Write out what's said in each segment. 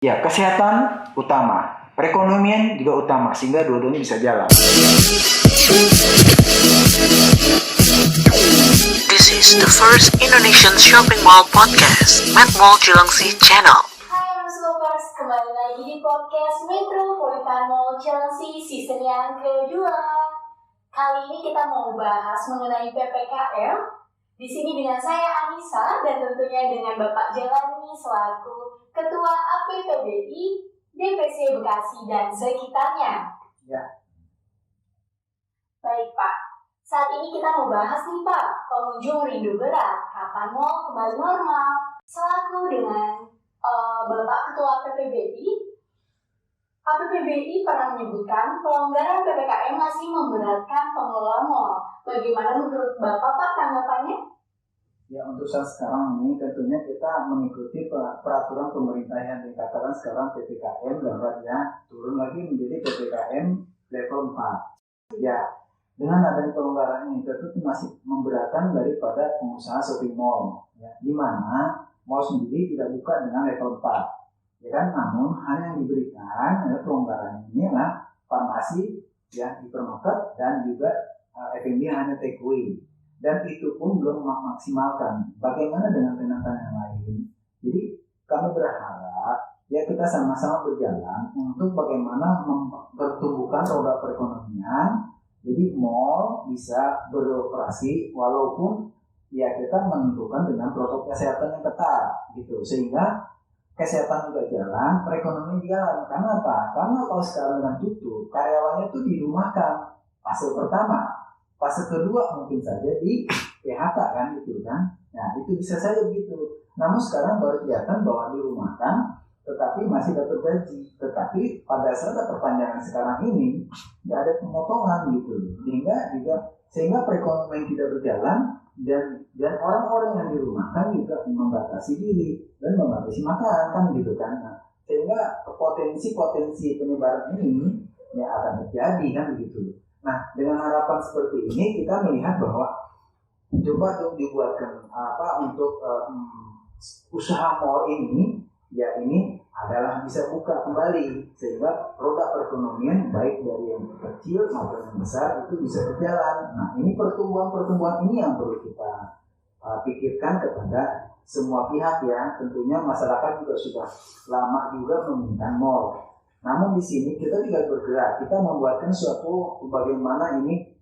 Ya, kesehatan utama, perekonomian juga utama, sehingga dua-duanya bisa jalan. This is the first Indonesian shopping mall podcast, Met Mall Cilengsi Channel. Hai Mas Lovers, kembali lagi di podcast Metropolitan Mall Cilengsi season yang kedua. Kali ini kita mau bahas mengenai PPKM. Di sini dengan saya Anissa dan tentunya dengan Bapak Jalani selaku Ketua APPBI DPC Bekasi dan sekitarnya. Ya. Baik Pak, saat ini kita mau bahas nih Pak, pengunjung rindu berat, kapan mall kembali normal. Selaku dengan Bapak Ketua APPBI pernah menyebutkan pelonggaran PPKM masih memberatkan pengelola mall. Bagaimana menurut Bapak Pak tanggapannya? Ya, untuk saat sekarang ini tentunya kita mengikuti peraturan pemerintah yang dikatakan sekarang PPKM darurat ya, turun lagi menjadi PPKM level 4. Ya, dengan adanya pelonggaran ini tentu masih memberatkan daripada pengusaha shopping mall, ya, di mana mall sendiri tidak buka dengan level 4. Ya kan, namun hanya yang diberikan pelonggaran ini adalah farmasi, ya, hipermarket dan juga F&B hanya take away. Dan itu pun belum memaksimalkan. Bagaimana dengan tenan-tenan yang lain? Jadi kami berharap ya kita sama-sama berjalan untuk bagaimana mempertumbuhkan roda perekonomian. Jadi mall bisa beroperasi walaupun ya kita menentukan dengan protokol kesehatan yang ketat gitu, sehingga kesehatan juga jalan, perekonomian jalan. Karena apa? Karena kalau sekarang dengan tutup, karyawannya itu dirumahkan. Fase pertama. Fase kedua mungkin saja di PHK kan gitu kan. Nah itu bisa saja begitu. Namun sekarang baru kelihatan bahwa dirumahkan tetapi masih dapat gaji. Tetapi pada saat perpanjangan sekarang ini tidak ada pemotongan gitu. Sehingga perekonomian tidak berjalan dan orang-orang yang dirumahkan juga membatasi diri dan membatasi makan kan gitu kan. Nah, sehingga potensi penyebaran ini ya akan terjadi kan begitu. Nah, dengan harapan seperti ini kita melihat bahwa coba untuk dibuatkan untuk usaha mall ini, ya ini adalah bisa buka kembali sehingga roda perekonomian baik dari yang kecil maupun yang besar itu bisa berjalan. Nah, ini pertumbuhan ini yang perlu kita pikirkan kepada semua pihak ya. Tentunya masyarakat juga sudah lama juga menginginkan mall. Namun di sini kita juga bergerak, kita membuatkan suatu bagaimana ini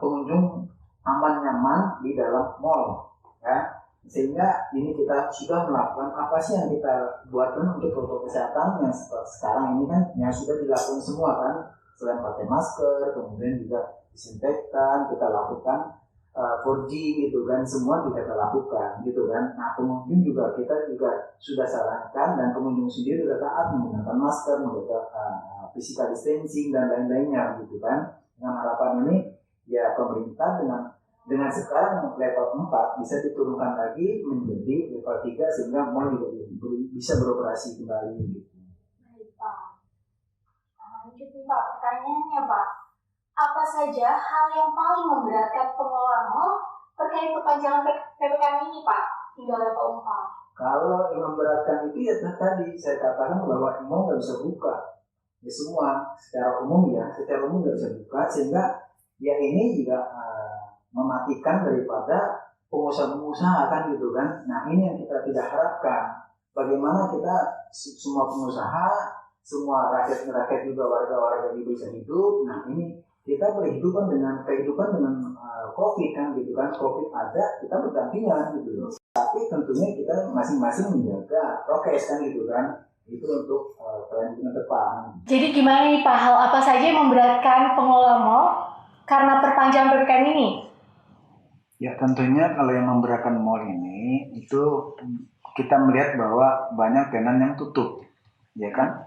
pengunjung aman nyaman di dalam mall, ya. Sehingga ini kita sudah melakukan apa sih yang kita buatkan untuk protokol kesehatan yang sekarang ini kan yang sudah dilakukan semua kan, selain pakai masker, kemudian juga disinfektan, kita lakukan 4G gitu kan, semua kita lakukan gitu kan. Nah pengunjung juga kita juga sudah sarankan dan pengunjung sendiri sudah taat menggunakan masker, menjaga physical distancing dan lain-lainnya gitu kan. Dengan harapan ini ya pemerintah dengan sekarang level 4 bisa diturunkan lagi menjadi level 3 sehingga mall juga bisa beroperasi kembali gitu. Baik Pak. Lanjut nih Pak, pertanyaannya Pak. Apa saja hal yang paling memberatkan pengelola mall terkait perpanjangan PPKM ini Pak hingga level 4? Kalau yang memberatkan itu ya tadi saya katakan bahwa mall nggak bisa buka ya semua secara umum nggak bisa buka sehingga ya ini juga mematikan daripada pengusaha-pengusaha kan gitu kan. Nah ini yang kita tidak harapkan. Bagaimana kita semua pengusaha, semua rakyat juga warga-warga bisa hidup. Nah ini kita kehidupan dengan COVID kan gitu kan. COVID ada, kita berdampingan gitu loh. Tapi tentunya kita masing-masing menjaga prokes kan gitu kan. Itu untuk kelanjutan depan. Jadi gimana nih Pak, hal apa saja yang memberatkan pengelola mall karena perpanjangan PPKM ini? Ya tentunya kalau yang memberatkan mall ini itu kita melihat bahwa banyak tenan yang tutup, ya kan.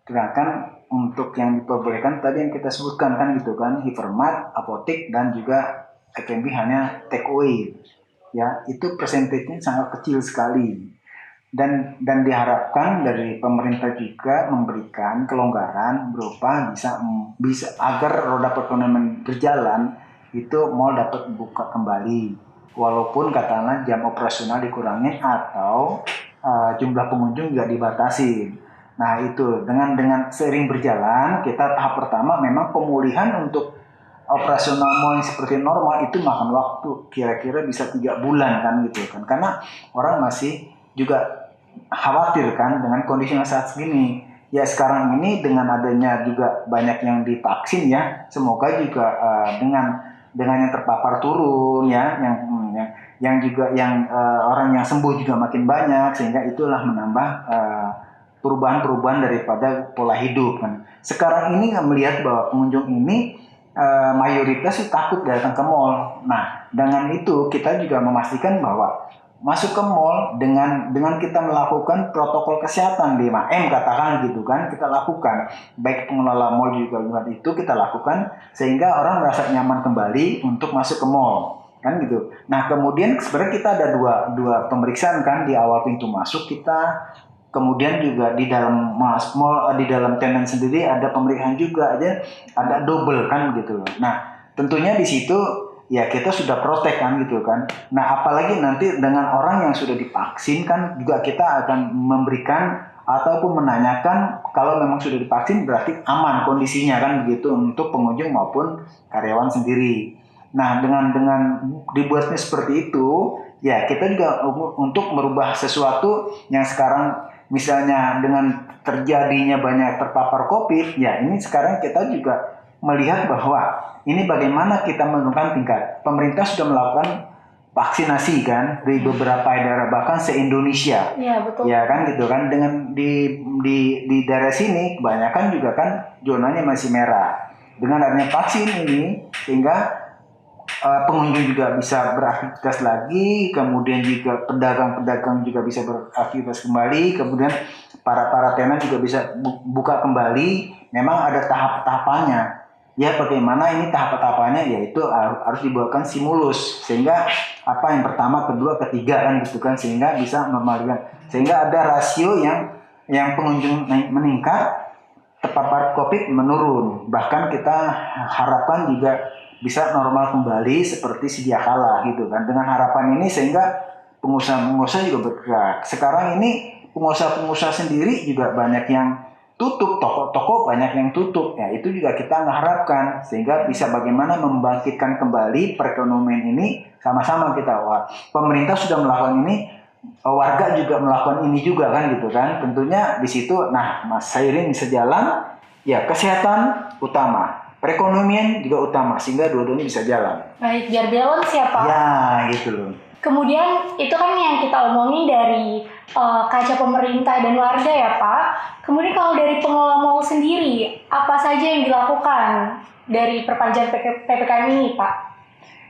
Sedangkan untuk yang diperbolehkan tadi yang kita sebutkan kan gitu kan, hipermart, apotek dan juga F&B hanya take away. Ya, itu persentasenya sangat kecil sekali. Dan diharapkan dari pemerintah juga memberikan kelonggaran berupa bisa agar roda perekonomian berjalan, itu mall dapat buka kembali. Walaupun katakanlah jam operasional dikurangi atau jumlah pengunjung juga dibatasi. Nah itu dengan seiring berjalan kita tahap pertama memang pemulihan untuk operasional mall yang seperti normal itu makan waktu kira-kira bisa 3 bulan kan gitu kan, karena orang masih juga khawatir kan dengan kondisi yang saat segini. Ya sekarang ini dengan adanya juga banyak yang divaksin ya, semoga juga dengan yang terpapar turun ya, yang juga yang orang yang sembuh juga makin banyak, sehingga itulah menambah perubahan-perubahan daripada pola hidup kan. Sekarang ini melihat bahwa pengunjung ini mayoritas takut datang ke mall. Nah, dengan itu kita juga memastikan bahwa masuk ke mall dengan kita melakukan protokol kesehatan 5M katakan gitu kan, kita lakukan. Baik pengelola mall juga itu kita lakukan sehingga orang merasa nyaman kembali untuk masuk ke mall. Kan gitu. Nah, kemudian sebenarnya kita ada dua pemeriksaan kan di awal pintu masuk kita. Kemudian juga di dalam mall, di dalam tenan sendiri ada pemeriksaan juga, ada double kan gitu. Nah tentunya di situ ya kita sudah protek kan gitu kan. Nah apalagi nanti dengan orang yang sudah divaksin kan juga kita akan memberikan ataupun menanyakan kalau memang sudah divaksin berarti aman kondisinya kan begitu untuk pengunjung maupun karyawan sendiri. Nah dengan dibuatnya seperti itu ya kita juga untuk merubah sesuatu yang sekarang misalnya dengan terjadinya banyak terpapar COVID, ya ini sekarang kita juga melihat bahwa ini bagaimana kita menurunkan tingkat. Pemerintah sudah melakukan vaksinasi kan di beberapa daerah bahkan se-Indonesia. Iya betul. Ya kan gitu kan, dengan di daerah sini kebanyakan juga kan zonanya masih merah. Dengan adanya vaksin ini sehingga pengunjung juga bisa beraktivitas lagi, kemudian juga pedagang-pedagang juga bisa beraktivitas kembali, kemudian para tenan juga bisa buka kembali. Memang ada tahap-tahapannya. Ya bagaimana ini tahap-tahapannya, yaitu harus dibuatkan stimulus sehingga apa yang pertama, kedua, ketiga kan gitu kan, sehingga bisa memalikan, sehingga ada rasio yang pengunjung meningkat, terpapar COVID menurun. Bahkan kita harapkan juga bisa normal kembali seperti sedia kala gitu kan. Dengan harapan ini sehingga pengusaha-pengusaha juga bergerak. Sekarang ini pengusaha-pengusaha sendiri juga banyak yang tutup, toko-toko banyak yang tutup. Ya itu juga kita mengharapkan sehingga bisa bagaimana membangkitkan kembali perekonomian ini sama-sama kita. Wah, pemerintah sudah melakukan ini, warga juga melakukan ini juga kan gitu kan. Tentunya di situ nah Mas seiring sejalan ya kesehatan utama. Perekonomian juga utama sehingga dua-duanya bisa jalan. Baik, biar balance ya Pak. Ya gitu loh. Kemudian itu kan yang kita omongin dari kaca pemerintah dan warga ya Pak. Kemudian kalau dari pengelola mall sendiri, apa saja yang dilakukan dari perpanjangan PPKM ini Pak?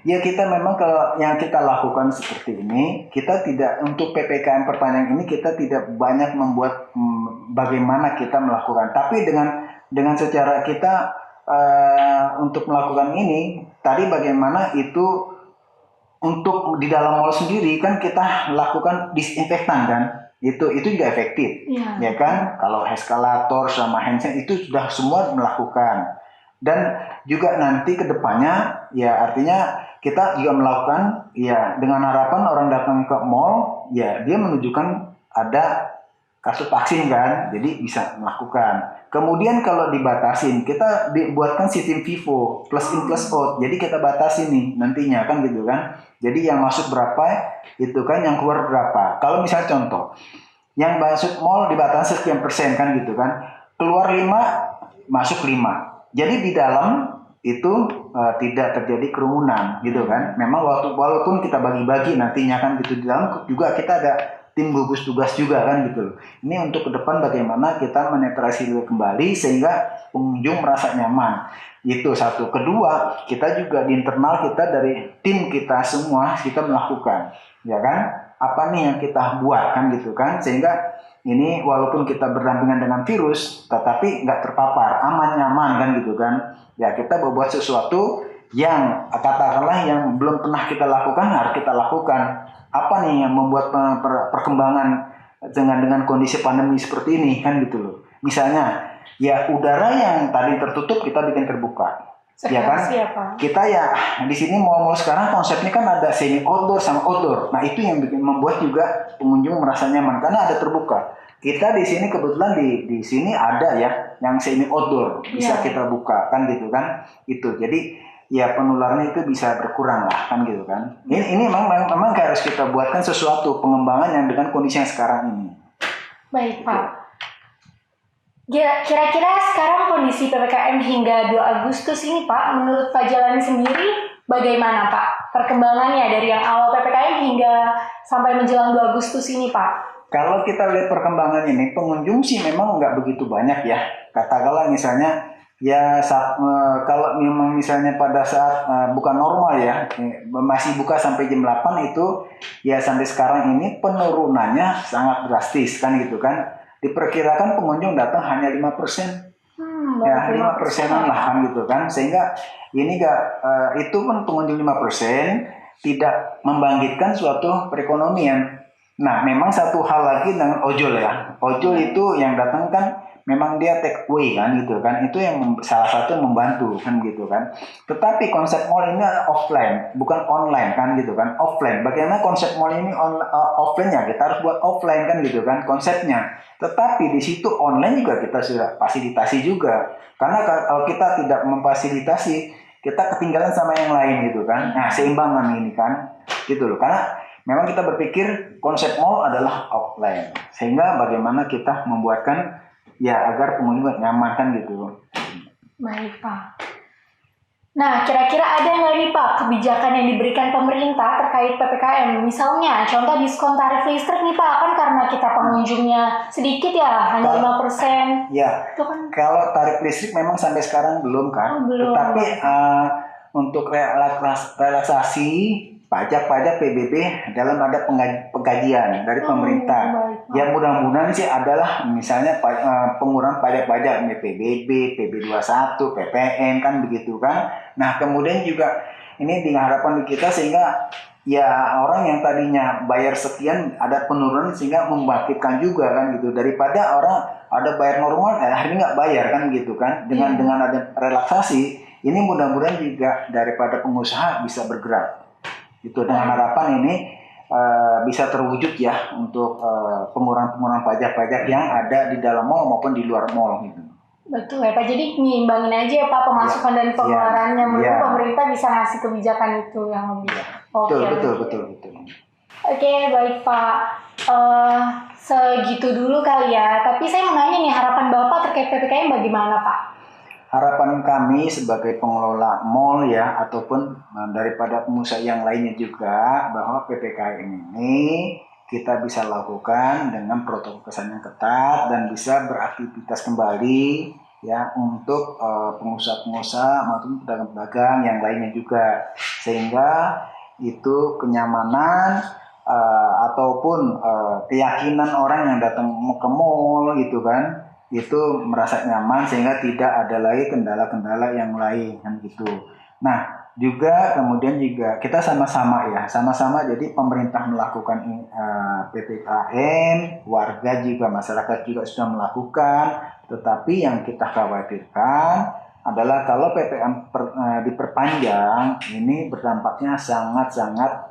Ya kita memang kalau yang kita lakukan seperti ini, kita tidak untuk PPKM perpanjangan ini kita tidak banyak membuat bagaimana kita melakukan. Tapi dengan secara kita untuk melakukan ini tadi bagaimana itu untuk di dalam mall sendiri kan kita lakukan disinfektan kan itu juga efektif ya kan, kalau eskalator sama handset itu sudah semua melakukan. Dan juga nanti kedepannya ya artinya kita juga melakukan ya dengan harapan orang datang ke mall ya dia menunjukkan ada kasus vaksin kan, jadi bisa melakukan. Kemudian kalau dibatasin, kita dibuatkan sistem FIFO, plus in plus out. Jadi kita batasi nih nantinya kan gitu kan. Jadi yang masuk berapa, itu kan yang keluar berapa. Kalau misalnya contoh, yang masuk mall dibatasi sekian persen kan gitu kan. Keluar 5, masuk 5. Jadi di dalam itu tidak terjadi kerumunan gitu kan. Memang walaupun kita bagi-bagi nantinya kan gitu, di dalam juga kita ada tim gugus tugas juga kan gitu. Ini untuk ke depan bagaimana kita menetralisir kembali sehingga pengunjung merasa nyaman. Itu satu. Kedua, kita juga di internal kita dari tim kita semua kita melakukan, ya kan? Apa nih yang kita buat kan gitu kan? Sehingga ini walaupun kita berdampingan dengan virus, tetapi nggak terpapar, aman nyaman kan gitu kan? Ya kita berbuat sesuatu yang katakanlah yang belum pernah kita lakukan harus kita lakukan. Apa nih yang membuat perkembangan dengan kondisi pandemi seperti ini kan gitu loh. Misalnya ya udara yang tadi tertutup kita bikin terbuka. Ya kan? Kita ya di sini mau sekarang konsepnya kan ada semi outdoor sama outdoor. Nah itu yang membuat juga pengunjung merasa nyaman karena ada terbuka. Kita di sini kebetulan di sini ada ya yang semi outdoor bisa kita buka kan gitu kan itu. Jadi ya penularannya itu bisa berkurang lah kan gitu kan. Ini memang harus kita buatkan sesuatu pengembangan yang dengan kondisi yang sekarang ini. Baik Pak. Kira-kira sekarang kondisi PPKM hingga 2 Agustus ini Pak, menurut Pak Jalani sendiri bagaimana Pak perkembangannya dari yang awal PPKM hingga sampai menjelang 2 Agustus ini Pak? Kalau kita lihat perkembangan ini, pengunjung sih memang nggak begitu banyak ya. Katakanlah misalnya, ya kalau memang misalnya pada saat bukan normal ya, masih buka sampai jam 8 itu, ya sampai sekarang ini penurunannya sangat drastis kan gitu kan. Diperkirakan pengunjung datang hanya 5%. Ya 5%-an lah kan gitu kan. Sehingga ini itu pun pengunjung 5% tidak membangkitkan suatu perekonomian. Nah, memang satu hal lagi dengan ojol ya. Ojol itu yang datang kan memang dia take away kan gitu kan. Itu yang salah satu membantu kan gitu kan. Tetapi konsep mall ini offline, bukan online kan gitu kan. Offline. Bagaimana konsep mall ini offline ya? Kita harus buat offline kan gitu kan konsepnya. Tetapi di situ online juga kita sudah fasilitasi juga. Karena kalau kita tidak memfasilitasi, kita ketinggalan sama yang lain gitu kan. Nah, seimbangan ini kan. Gitu loh. Karena memang kita berpikir konsep mall adalah offline, sehingga bagaimana kita membuatkan ya agar pengunjung nyaman kan gitu. Baik Pak. Nah, kira-kira ada nggak nih Pak kebijakan yang diberikan pemerintah terkait PPKM? Misalnya, contoh diskon tarif listrik nih Pak, kan karena kita pengunjungnya sedikit ya, hanya 5%. Ya, itu kan. Kalau tarif listrik memang sampai sekarang belum kan. Belum. Tetapi untuk relaksasi pajak PBB dalam ada pengkajian dari pemerintah. Yang mudah-mudahan sih adalah misalnya pengurangan pajak PBB, PB21, PPN kan begitu kan. Nah, kemudian juga ini dengan harapan kita sehingga ya orang yang tadinya bayar sekian ada penurunan sehingga membangkitkan juga kan gitu, daripada orang ada bayar normal hari ini nggak bayar kan gitu kan. Dengan ada relaksasi ini mudah-mudahan juga daripada pengusaha bisa bergerak. Itu dengan harapan ini bisa terwujud ya untuk pengurangan pajak yang ada di dalam mall maupun di luar mall gitu. Betul ya Pak, jadi nyimbangin aja ya Pak pemasukan dan pengeluarannya, menurut pemerintah bisa ngasih kebijakan itu yang lebih. Betul. Oke, baik Pak. Segitu dulu kali ya. Tapi saya mau nanya nih, harapan Bapak terkait PPKM bagaimana Pak? Harapan kami sebagai pengelola mall ya ataupun daripada pengusaha yang lainnya juga bahwa PPKM ini kita bisa lakukan dengan protokol kesehatan yang ketat dan bisa beraktivitas kembali ya untuk pengusaha-pengusaha maupun pedagang-pedagang yang lainnya juga, sehingga itu kenyamanan ataupun keyakinan orang yang datang ke mall gitu kan itu merasa nyaman sehingga tidak ada lagi kendala-kendala yang lain kan gitu. Nah juga kemudian juga kita sama-sama jadi pemerintah melakukan PPKM, warga juga masyarakat juga sudah melakukan, tetapi yang kita khawatirkan adalah kalau PPKM diperpanjang ini berdampaknya sangat-sangat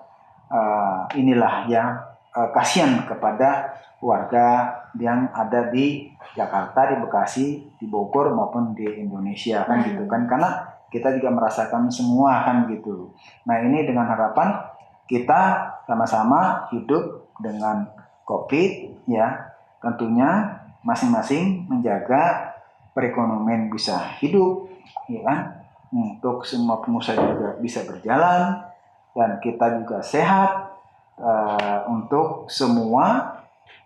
kasihan kepada warga yang ada di Jakarta, di Bekasi, di Bogor maupun di Indonesia kan gitu kan, karena kita juga merasakan semua kan gitu. Nah ini dengan harapan kita sama-sama hidup dengan COVID ya, tentunya masing-masing menjaga perekonomian bisa hidup ya kan, untuk semua pengusaha juga bisa berjalan dan kita juga sehat untuk semua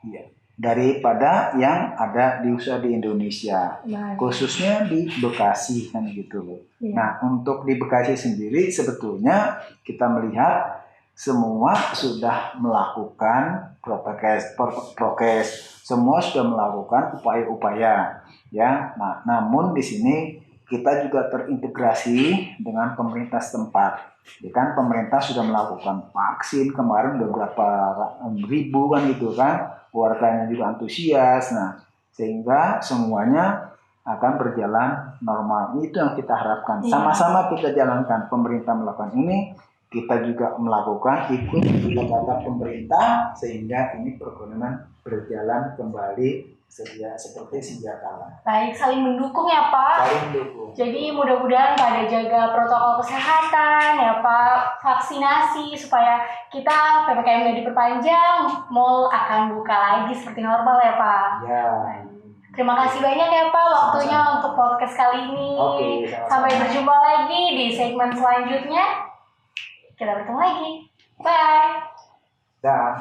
ya, daripada yang ada di usaha di Indonesia, khususnya di Bekasi kan gitu loh. Nah untuk di Bekasi sendiri sebetulnya kita melihat semua sudah melakukan prokes, semua sudah melakukan upaya-upaya ya. Nah namun di sini kita juga terintegrasi dengan pemerintah setempat. Ya kan pemerintah sudah melakukan vaksin kemarin udah berapa ribu kan itu kan, warganya juga antusias. Nah sehingga semuanya akan berjalan normal. Itu yang kita harapkan. Sama-sama kita jalankan. Pemerintah melakukan ini, kita juga melakukan ikut kata pemerintah sehingga ini perekonomian berjalan kembali seperti sedia kala. Baik, saling mendukung ya Pak. Saling mendukung. Jadi mudah-mudahan pada jaga protokol kesehatan ya Pak, vaksinasi supaya kita PPKM nggak diperpanjang, mall akan buka lagi seperti normal ya Pak. Ya. Terima kasih banyak ya Pak waktunya untuk podcast kali ini. Oke, sama-sama. Sampai berjumpa lagi di segmen selanjutnya. Kita bertemu lagi. Bye. Dah.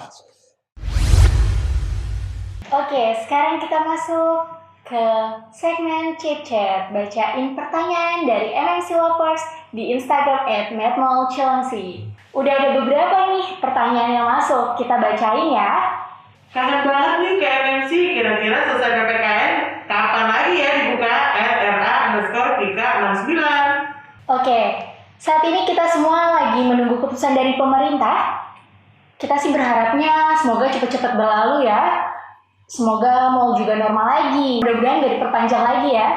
Oke, sekarang kita masuk ke segmen Chit Chat. Bacain pertanyaan dari MMC Lovers di Instagram @madmallchilangsi. Udah ada beberapa nih pertanyaan yang masuk. Kita bacain ya. Kangen banget nih ke MMC, kira-kira selesai PPKM kapan lagi ya dibuka? @ra_tika69. Oke, saat ini kita semua lagi menunggu keputusan dari pemerintah. Kita sih berharapnya semoga cepat-cepat berlalu ya. Semoga mall juga normal lagi. Mudah-mudahan gak diperpanjang lagi ya.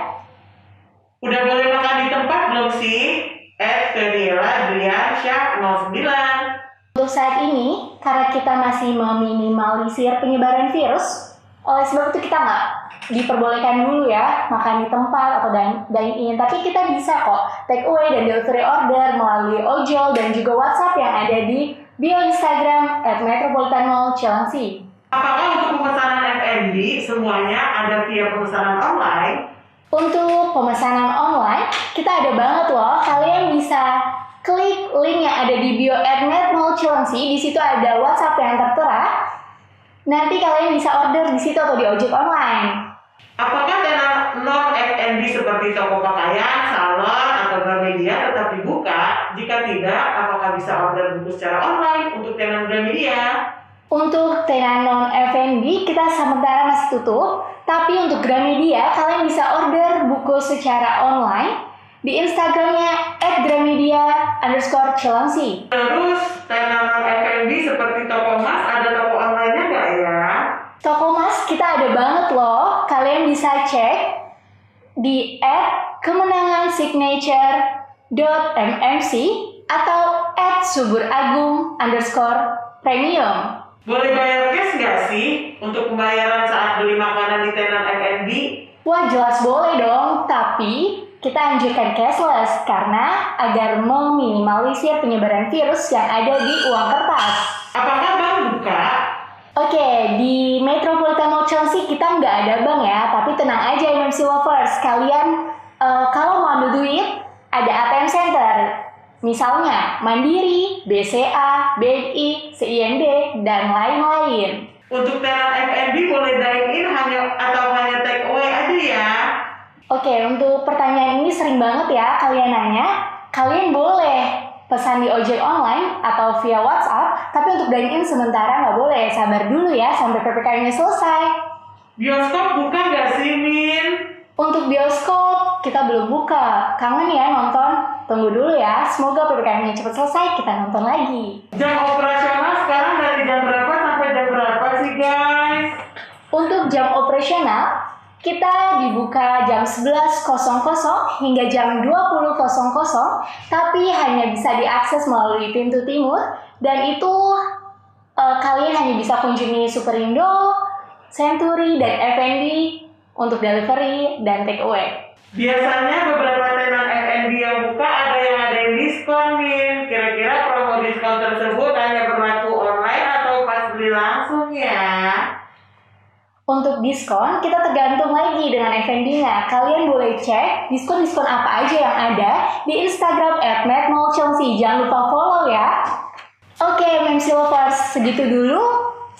Udah boleh makan di tempat belum sih? @fediela_driansyah09. Untuk saat ini, karena kita masih meminimalisir penyebaran virus, oleh sebab itu kita nggak diperbolehkan dulu ya makan di tempat atau dine-in. Tapi kita bisa kok take away dan delivery order melalui ojol dan juga WhatsApp yang ada di bio Instagram @metropolitanmallchilangsi. Apakah untuk pemesanan F&B semuanya ada via pemesanan online? Untuk pemesanan online, kita ada banget loh. Kalian bisa klik link yang ada di bio @metropolitanmallchilangsi. Di situ ada WhatsApp yang tertera. Nanti kalian bisa order di situ atau di ojek online. Apakah tenan non F&B seperti toko pakaian, salon, atau Gramedia tetap dibuka? Jika tidak, apakah bisa order buku secara online untuk tenan Gramedia? Untuk tenan non F&B kita sementara masih tutup, tapi untuk Gramedia kalian bisa order buku secara online di Instagramnya @gramedia_chilangsi. Terus tenan non F&B seperti toko emas ada toko online-nya nggak ya? Toko emas kita ada banget loh, kalian bisa cek di @kemenangansignature.mmc atau @suburagung_premium. Boleh bayar cash nggak sih untuk pembayaran saat beli makanan di tenan F&B? Wah jelas boleh dong, tapi kita anjurkan cashless karena agar meminimalisir penyebaran virus yang ada di uang kertas. Apakah bank buka? Oke, di Metropolitan Mall Chilangsi kita nggak ada bank ya, tapi tenang aja MMC Lovers, kalian kalau mau ambil duit, ada ATM Center. Misalnya Mandiri, BCA, BNI, CIMB, dan lain-lain. Untuk tenan F&B boleh dine-in hanya take away aja ya? Oke, untuk pertanyaan ini sering banget ya kalian nanya. Kalian boleh pesan di ojek online atau via WhatsApp, tapi untuk dine-in sementara nggak boleh. Sabar dulu ya sampai PPKM-nya selesai. Bioskop buka nggak sih, Min? Untuk bioskop, kita belum buka. Kangen ya nonton? Tunggu dulu ya, semoga PPKM-nya cepat selesai, kita nonton lagi. Jam operasional sekarang dari jam berapa sampai jam berapa sih, guys? Untuk jam operasional, kita dibuka jam 11.00 hingga jam 20.00, tapi hanya bisa diakses melalui pintu timur, dan itu kalian hanya bisa kunjungi Superindo, Century, dan F&B untuk delivery dan take away. Biasanya beberapa tenan F&B yang buka ada yang ngadain diskon, Min. Kira-kira promo diskon tersebut hanya berlaku online atau pas beli langsung ya? Untuk diskon, kita tergantung lagi dengan F&B-nya. Kalian boleh cek diskon-diskon apa aja yang ada di Instagram @madmallchilangsi. Jangan lupa follow ya. Oke, MMC Lovers, segitu dulu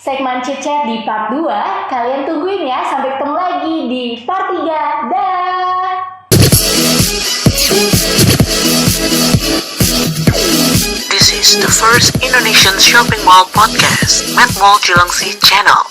segmen Chit Chat di part 2. Kalian tungguin ya, sampai ketemu lagi di part 3. Dah! This is the first Indonesian shopping mall podcast, Mad Mall Chilangsi channel.